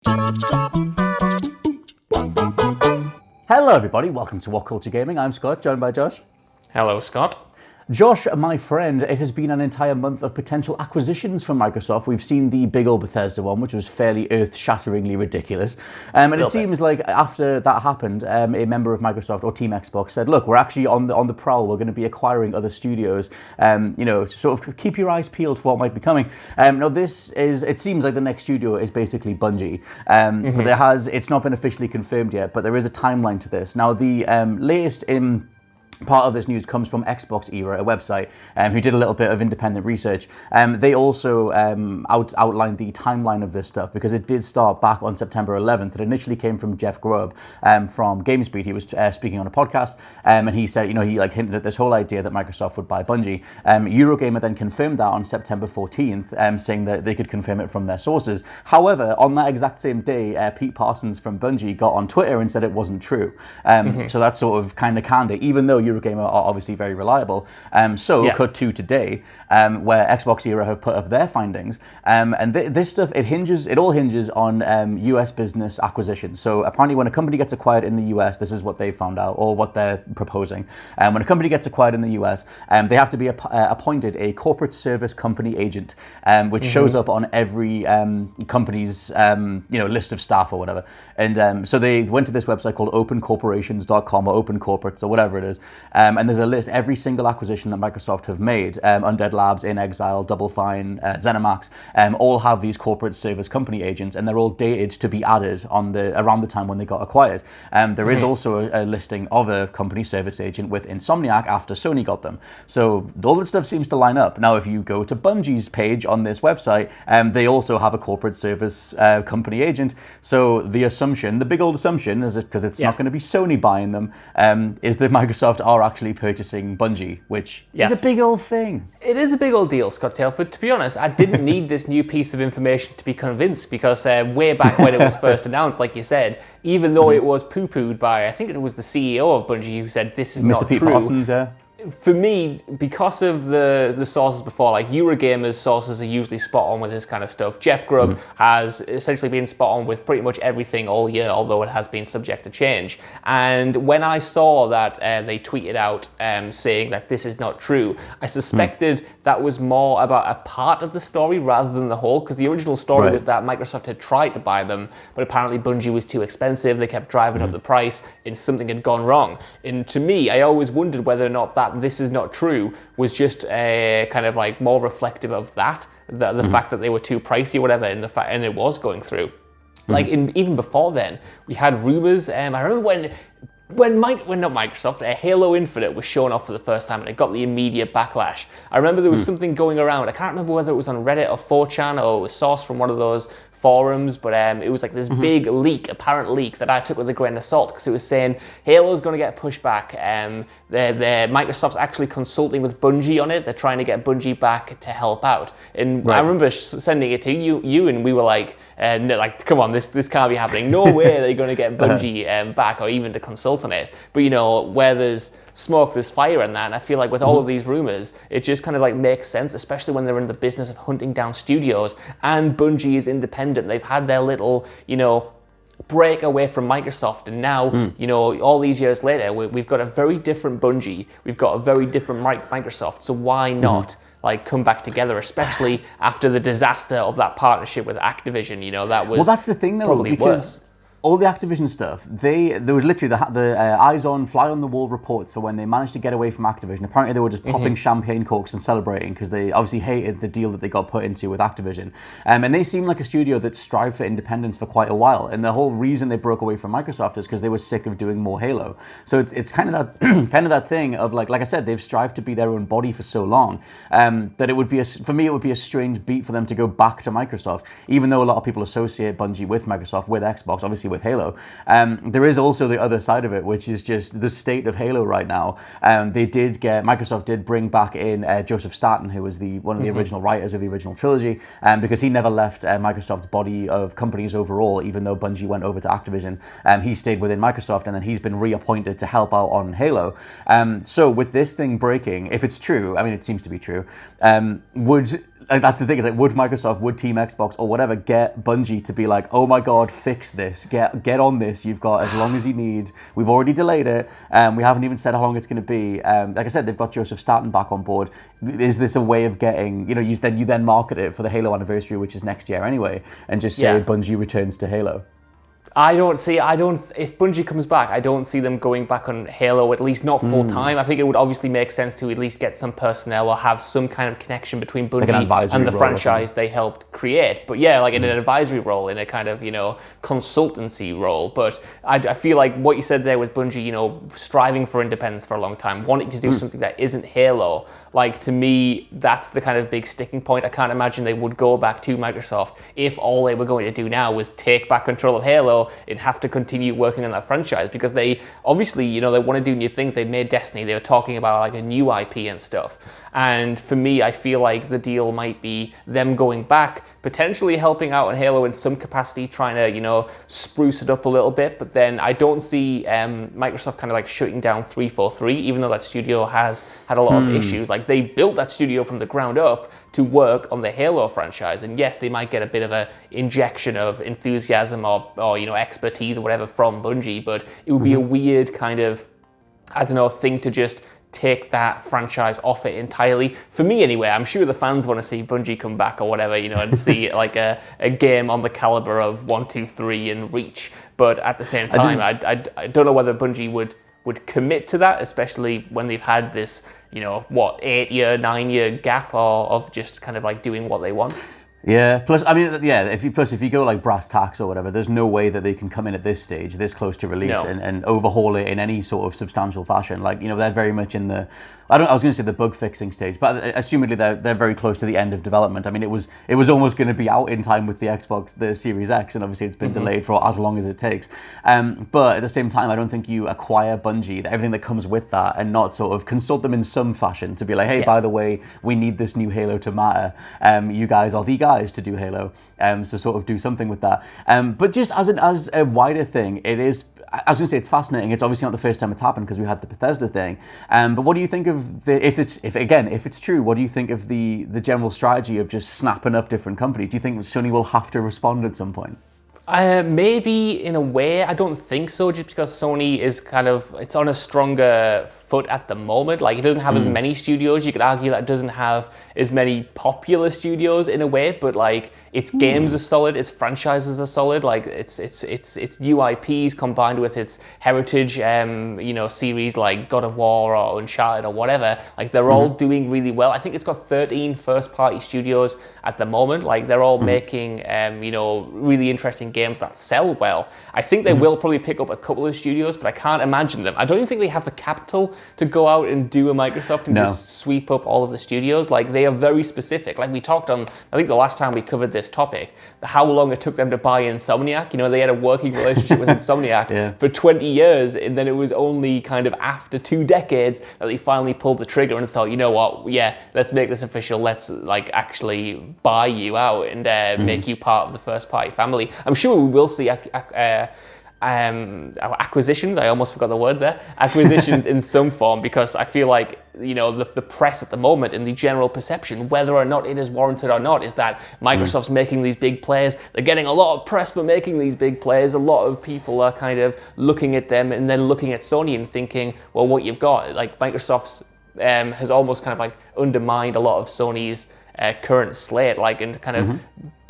Hello everybody, welcome to WhatCulture Gaming. I'm Scott, joined by Josh. Hello, Scott. Josh, my friend, it has been an entire month of potential acquisitions from Microsoft. We've seen the big old Bethesda one, which was fairly earth-shatteringly ridiculous. And it seems like after that happened, a member of Microsoft or Team Xbox said, look, we're actually on the prowl. We're going to be acquiring other studios, sort of keep your eyes peeled for what might be coming. Now, it seems like the next studio is basically Bungie. But it's not been officially confirmed yet, but there is a timeline to this. Now, the latest in part of this news comes from Xbox Era, a website who did a little bit of independent research. They also outlined the timeline of this stuff because it did start back on September 11th. It initially came from Jeff Grubb from GameSpeed. He was speaking on a podcast, and he said, he hinted at this whole idea that Microsoft would buy Bungie. Eurogamer then confirmed that on September 14th, saying that they could confirm it from their sources. However, on that exact same day, Pete Parsons from Bungie got on Twitter and said it wasn't true. So that's sort of kind of candor, even though Eurogamer are obviously very reliable. Cut to today, where Xbox Era have put up their findings. And this stuff, it all hinges on US business acquisitions. So apparently when a company gets acquired in the US, this is what they found out, or what they're proposing. When a company gets acquired in the US, they have to be appointed a corporate service company agent, which shows up on every company's list of staff or whatever. And so they went to this website called opencorporations.com or Open Corporates or whatever it is. And there's a list, every single acquisition that Microsoft have made, Undead Labs, In Exile, Double Fine, ZeniMax, all have these corporate service company agents, and they're all dated to be added around the time when they got acquired. There is also a listing of a company service agent with Insomniac after Sony got them. So all this stuff seems to line up. Now, if you go to Bungie's page on this website, they also have a corporate service company agent. So the big old assumption, is because it's not going to be Sony buying them, is that Microsoft are actually purchasing Bungie, which is a big old thing. It is a big old deal, Scott Tail, but to be honest, I didn't need this new piece of information to be convinced, because way back when it was first announced, like you said, even though it was poo-pooed by, I think it was the CEO of Bungie who said this is not true. Mr. Pete Parsons, yeah. For me, because of the sources before, like Eurogamer's sources are usually spot on with this kind of stuff. Jeff Grubb has essentially been spot on with pretty much everything all year, although it has been subject to change. And when I saw that they tweeted out saying that this is not true, I suspected that was more about a part of the story rather than the whole, because the original story was that Microsoft had tried to buy them, but apparently Bungie was too expensive. They kept driving up the price and something had gone wrong. And to me, I always wondered whether or not that this is not true was just a kind of like more reflective of that, the fact that they were too pricey or whatever, and it was going through. Like even before then, we had rumors. I remember when not Microsoft, Halo Infinite was shown off for the first time and it got the immediate backlash. I remember there was something going around. I can't remember whether it was on Reddit or 4chan or it was sourced from one of those forums, but it was like this big apparent leak that I took with a grain of salt, because it was saying Halo's going to get pushed back. Microsoft's actually consulting with Bungie on it. They're trying to get Bungie back to help out. And I remember sending it to you, and we were like, come on, this can't be happening. No way they're going to get Bungie back or even to consult on it. But where there's smoke, there's fire in that. And I feel like with all of these rumors, it just kind of like makes sense, especially when they're in the business of hunting down studios, and Bungie is independent. They've had their little, break away from Microsoft, and now, all these years later, we've got a very different Bungie. We've got a very different Microsoft. So why not come back together, especially after the disaster of that partnership with Activision? That was that's the thing, though, probably because all the Activision stuff, there was literally the eyes on, fly on the wall reports for when they managed to get away from Activision. Apparently they were just popping champagne corks and celebrating because they obviously hated the deal that they got put into with Activision. And they seem like a studio that strived for independence for quite a while. And the whole reason they broke away from Microsoft is because they were sick of doing more Halo. So it's kind of that thing of like I said, they've strived to be their own body for so long that it would be for me it would be a strange beat for them to go back to Microsoft. Even though a lot of people associate Bungie with Microsoft, with Xbox, obviously with Halo. There is also the other side of it, which is just the state of Halo right now. Microsoft did bring back in Joseph Staten, who was one of the original writers of the original trilogy, because he never left Microsoft's body of companies overall, even though Bungie went over to Activision. He stayed within Microsoft, and then he's been reappointed to help out on Halo. So with this thing breaking, if it's true, I mean, it seems to be true, would like, that's the thing. It's like, would Microsoft, would Team Xbox, or whatever, get Bungie to be like, oh my god, fix this, get on this. You've got as long as you need. We've already delayed it. We haven't even said how long it's going to be. Like I said, they've got Joseph Staten back on board. Is this a way of getting, you then market it for the Halo anniversary, which is next year anyway, and just say Bungie returns to Halo? If Bungie comes back, I don't see them going back on Halo, at least not full time. I think it would obviously make sense to at least get some personnel or have some kind of connection between Bungie and the franchise they helped create. But yeah, like in an advisory role, in a kind of, consultancy role. But I feel like what you said there with Bungie, striving for independence for a long time, wanting to do something that isn't Halo, like to me, that's the kind of big sticking point. I can't imagine they would go back to Microsoft if all they were going to do now was take back control of Halo and have to continue working on that franchise, because they obviously, they want to do new things. They made Destiny. They were talking about like a new IP and stuff. And for me, I feel like the deal might be them going back, potentially helping out on Halo in some capacity, trying to, spruce it up a little bit. But then I don't see Microsoft kind of like shutting down 343, even though that studio has had a lot of issues. Like they built that studio from the ground up to work on the Halo franchise. And yes, they might get a bit of a injection of enthusiasm or expertise or whatever from Bungie, but it would be a weird kind of, thing to just take that franchise off it entirely. For me anyway, I'm sure the fans want to see Bungie come back or whatever, and see like a game on the caliber of 1, 2, 3 and Reach. But at the same time, I don't know whether Bungie would commit to that, especially when they've had this, 8-year, 9-year gap of just kind of like doing what they want. Yeah. Plus, if you go like brass tacks or whatever, there's no way that they can come in at this stage, this close to release, and overhaul it in any sort of substantial fashion. Like, they're very much in the, I was going to say the bug fixing stage, but assumedly they're very close to the end of development. I mean, it was almost going to be out in time with the Xbox, the Series X, and obviously it's been delayed for as long as it takes. But at the same time, I don't think you acquire Bungie, everything that comes with that, and not sort of consult them in some fashion to be like, hey, by the way, we need this new Halo to matter. You guys are the guys to do Halo, so sort of do something with that. But just as a wider thing, it is, I was going to say, it's fascinating. It's obviously not the first time it's happened because we had the Bethesda thing. But what do you think of if it's true, what do you think of the general strategy of just snapping up different companies? Do you think Sony will have to respond at some point? Maybe in a way. I don't think so, just because Sony is it's on a stronger foot at the moment. Like, it doesn't have as many studios. You could argue that it doesn't have as many popular studios in a way, but like its games are solid, its franchises are solid. Like its new IPs combined with its heritage, series like God of War or Uncharted or whatever. Like they're all doing really well. I think it's got 13 first-party studios at the moment. Like they're all making, really interesting games that sell well. I think they will probably pick up a couple of studios, but I can't imagine them. I don't even think they have the capital to go out and do a Microsoft and just sweep up all of the studios. Like they are very specific. Like we talked on, I think the last time we covered this topic, how long it took them to buy Insomniac. They had a working relationship with Insomniac for 20 years, and then it was only kind of after 2 decades that they finally pulled the trigger and thought, you know what, let's make this official. Let's like actually buy you out and make you part of the first party family. I'm sure we will see acquisitions. I almost forgot the word there. Acquisitions in some form, because I feel like the press at the moment and the general perception, whether or not it is warranted or not, is that Microsoft's making these big plays. They're getting a lot of press for making these big plays. A lot of people are kind of looking at them and then looking at Sony and thinking, well, what you've got, like Microsoft's has almost kind of like undermined a lot of Sony's current slate, like, and kind of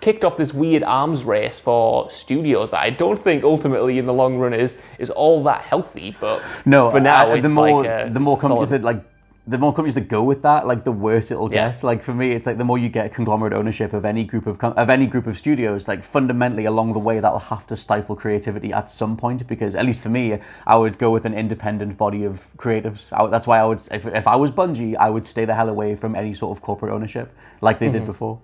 kicked off this weird arms race for studios that I don't think ultimately in the long run is all that healthy. But no, for now, it's the more companies that the more companies that go with that, like the worse it'll get. Like for me, it's like the more you get conglomerate ownership of any group of studios, like fundamentally along the way that'll have to stifle creativity at some point. Because at least for me, I would go with an independent body of creatives. That's why I would, if I was Bungie, I would stay the hell away from any sort of corporate ownership like they did before.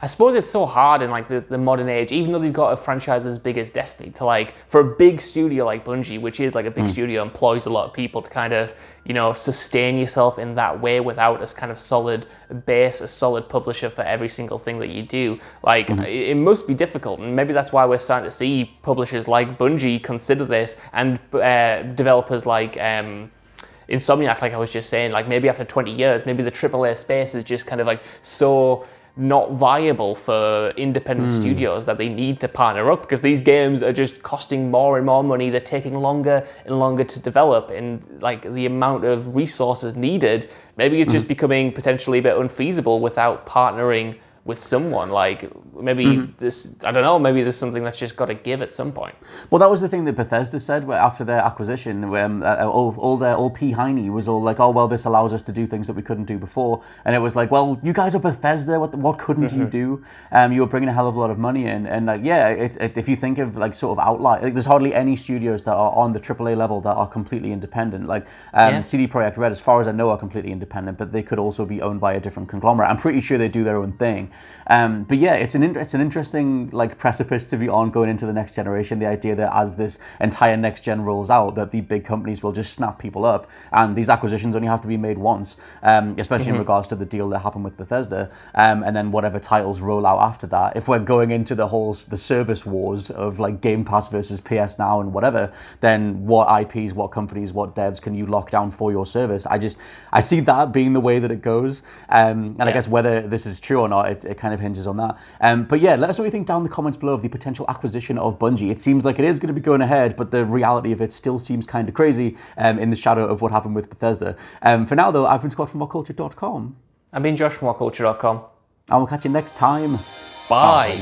I suppose it's so hard in like the modern age, even though they've got a franchise as big as Destiny, to like, for a big studio like Bungie, which is like a big studio, employs a lot of people, to kind of, sustain yourself in that way without a kind of solid base, a solid publisher for every single thing that you do. Like, it must be difficult, and maybe that's why we're starting to see publishers like Bungie consider this, and developers like Insomniac, like I was just saying, like maybe after 20 years, maybe the AAA space is just kind of like so not viable for independent studios, that they need to partner up because these games are just costing more and more money. They're taking longer and longer to develop, and like the amount of resources needed, maybe it's just becoming potentially a bit unfeasible without partnering with someone. Like maybe this, I don't know, maybe there's something that's just got to give at some point. Well, that was the thing that Bethesda said where after their acquisition, when all P. Heine was all like, oh, well, this allows us to do things that we couldn't do before. And it was like, well, you guys are Bethesda, what couldn't you do? You were bringing a hell of a lot of money in. And like, yeah, if you think of like sort of outlier, like, there's hardly any studios that are on the AAA level that are completely independent. Like CD Projekt Red, as far as I know, are completely independent, but they could also be owned by a different conglomerate. I'm pretty sure they do their own thing. But yeah, it's an interesting like precipice to be on going into the next generation. The idea that as this entire next gen rolls out, that the big companies will just snap people up, and these acquisitions only have to be made once, especially in regards to the deal that happened with Bethesda, and then whatever titles roll out after that. If we're going into the service wars of like Game Pass versus PS Now and whatever, then what IPs, what companies, what devs can you lock down for your service? I see that being the way that it goes, and I guess whether this is true or not, it kind of hinges on that. But yeah, let us know what you think down in the comments below of the potential acquisition of Bungie. It seems like it is going to be going ahead, but the reality of it still seems kind of crazy in the shadow of what happened with Bethesda. For now, though, I've been Scott from WhatCulture.com. I've been Josh from WhatCulture.com. And we'll catch you next time. Bye.